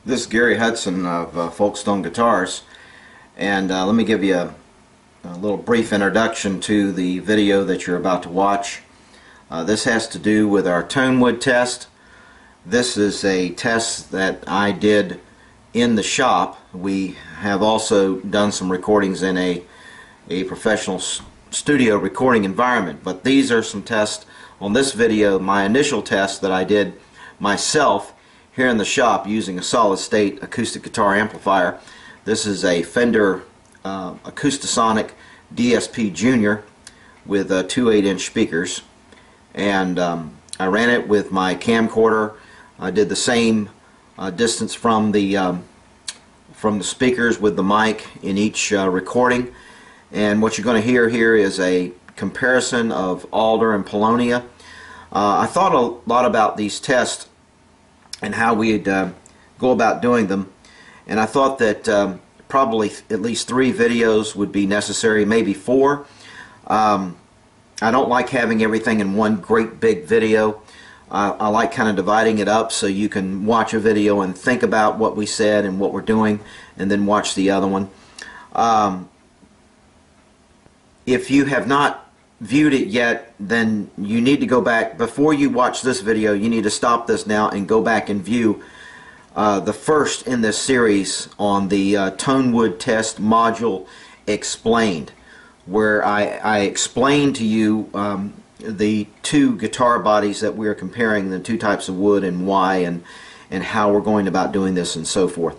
This is Gary Hudson of Folkstone Guitars, and let me give you a little brief introduction to the video that you're about to watch. This has to do with our Tonewood test. This is a test that I did in the shop. We have also done some recordings in a professional studio recording environment, but these are some tests on this video, my initial test that I did myself here in the shop using a solid state acoustic guitar amplifier. This is a Fender Acoustasonic DSP Junior with two 8-inch speakers, and I ran it with my camcorder. I did the same distance from the speakers with the mic in each recording, and what you're going to hear here is a comparison of Alder and Paulownia. I thought a lot about these tests and how we'd go about doing them, and I thought that probably at least 3 videos would be necessary, maybe 4. I don't like having everything in one great big video. I like kind of dividing it up so you can watch a video and think about what we said and what we're doing, and then watch the other one. If you have not viewed it yet, then you need to go back. Before you watch this video, you need to stop this now and go back and view the first in this series on the Tonewood test module explained, where I explained to you the 2 guitar bodies that we are comparing, the 2 types of wood, and why, and how we're going about doing this and so forth.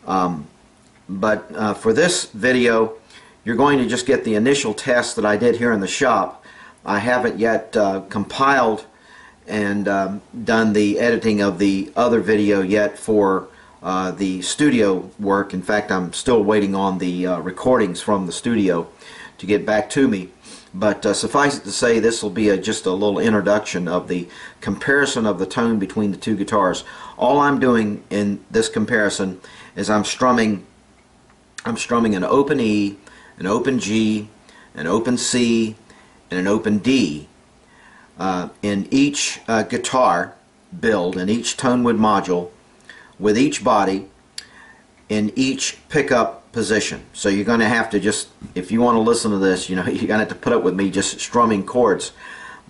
But for this video, you're going to just get the initial test that I did here in the shop. I haven't yet compiled and done the editing of the other video yet for the studio work. In fact, I'm still waiting on the recordings from the studio to get back to me. But suffice it to say, this will be just a little introduction of the comparison of the tone between the 2 guitars. All I'm doing in this comparison is I'm strumming an open E, an open G, an open C, and an open D in each guitar build, in each Tonewood module, with each body in each pickup position. So you're going to have to just, if you want to listen to this, you know, you're going to have to put up with me just strumming chords.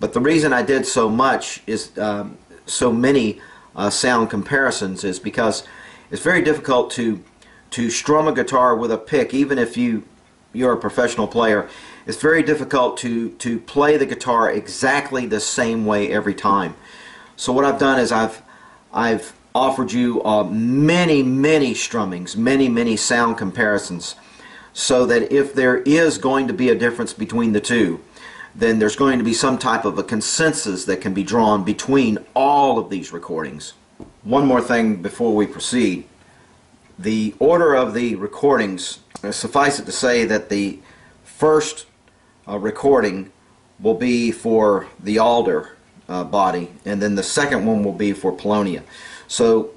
But the reason I did so much is so many sound comparisons is because it's very difficult to strum a guitar with a pick, even if you're a professional player. It's very difficult to play the guitar exactly the same way every time. So what I've done is I've offered you many strummings, many sound comparisons, so that if there is going to be a difference between the 2, then there's going to be some type of a consensus that can be drawn between all of these recordings. One more thing before we proceed. The order of the recordings, suffice it to say that the first recording will be for the Alder body, and then the second one will be for Paulownia. So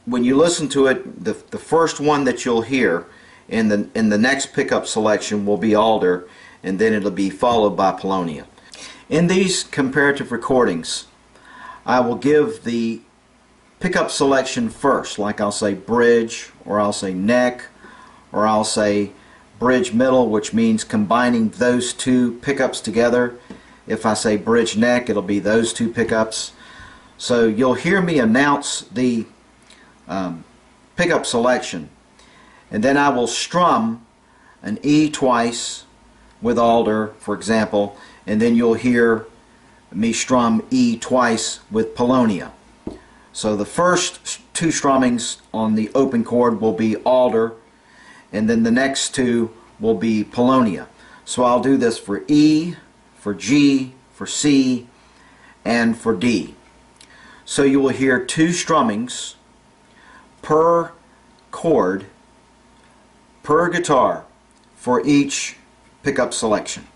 when you listen to it, the first one that you'll hear in the next pickup selection will be Alder, and then it'll be followed by Paulownia. In these comparative recordings, I will give the pickup selection first, like I'll say bridge, or I'll say neck, or I'll say bridge middle, which means combining those 2 pickups together. If I say bridge neck, it'll be those 2 pickups. So you'll hear me announce the pickup selection, and then I will strum an E twice with Alder, for example, and then you'll hear me strum E twice with Paulownia. So the first 2 strummings on the open chord will be Alder, and then the next 2 will be Paulownia. So I'll do this for E, for G, for C, and for D. So you will hear 2 strummings per chord, per guitar, for each pickup selection.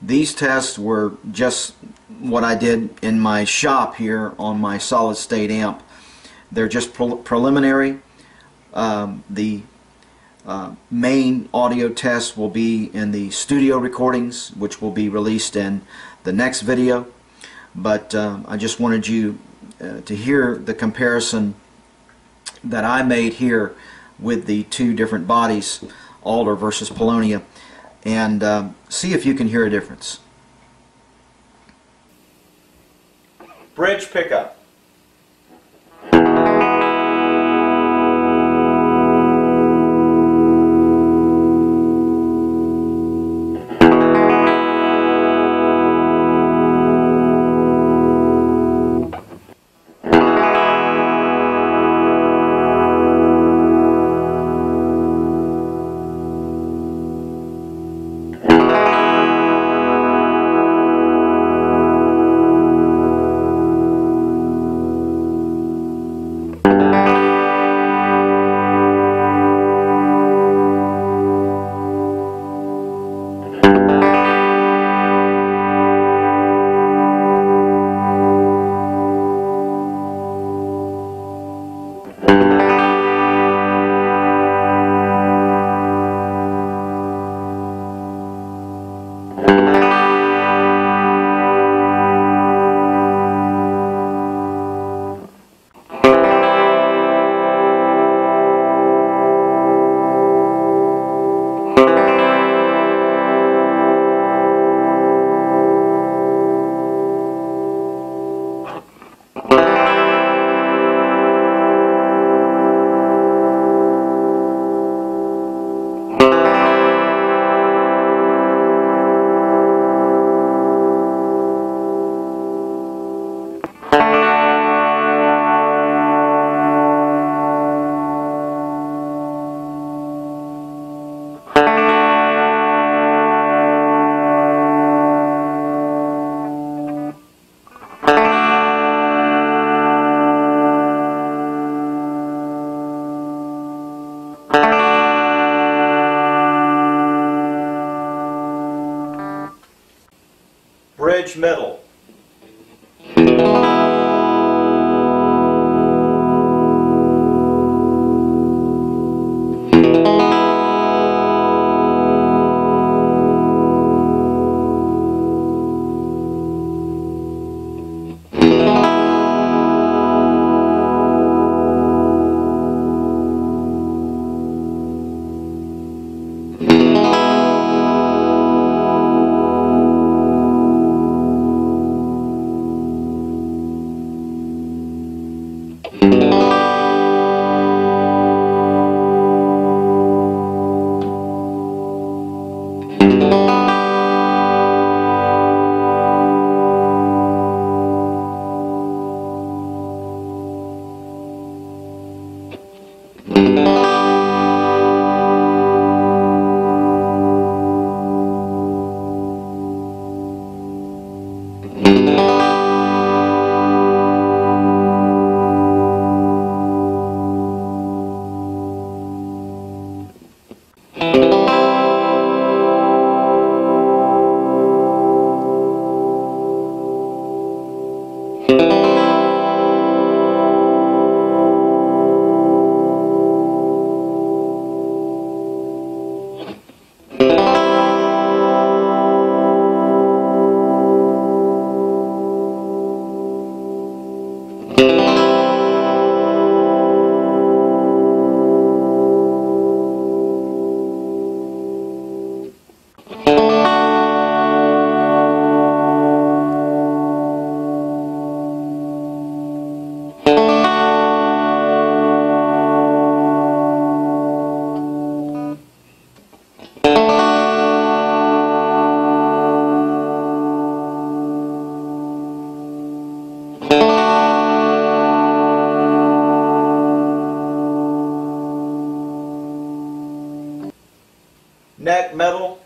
These tests were just what I did in my shop here on my solid state amp. They're just preliminary. The main audio tests will be in the studio recordings, which will be released in the next video. But I just wanted you to hear the comparison that I made here with the two different bodies, Alder versus Paulownia, and see if you can hear a difference. Bridge pickup. Bridge middle. Neck metal.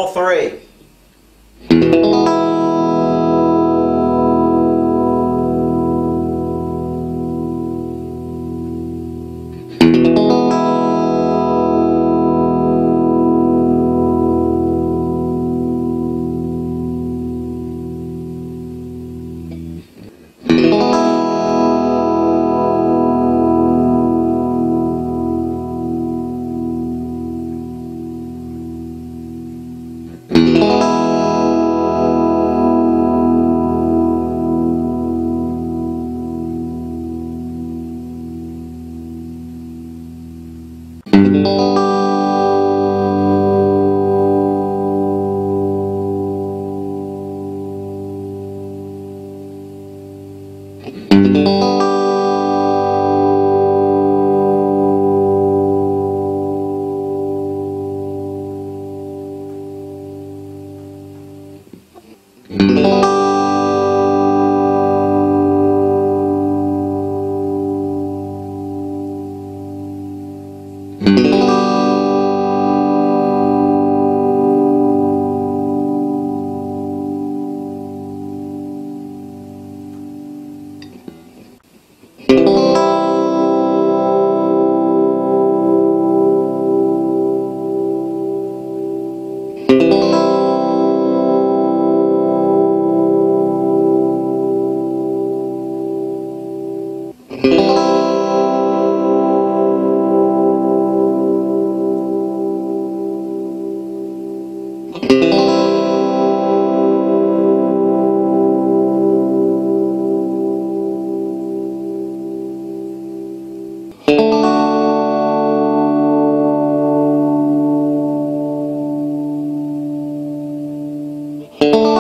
all three. You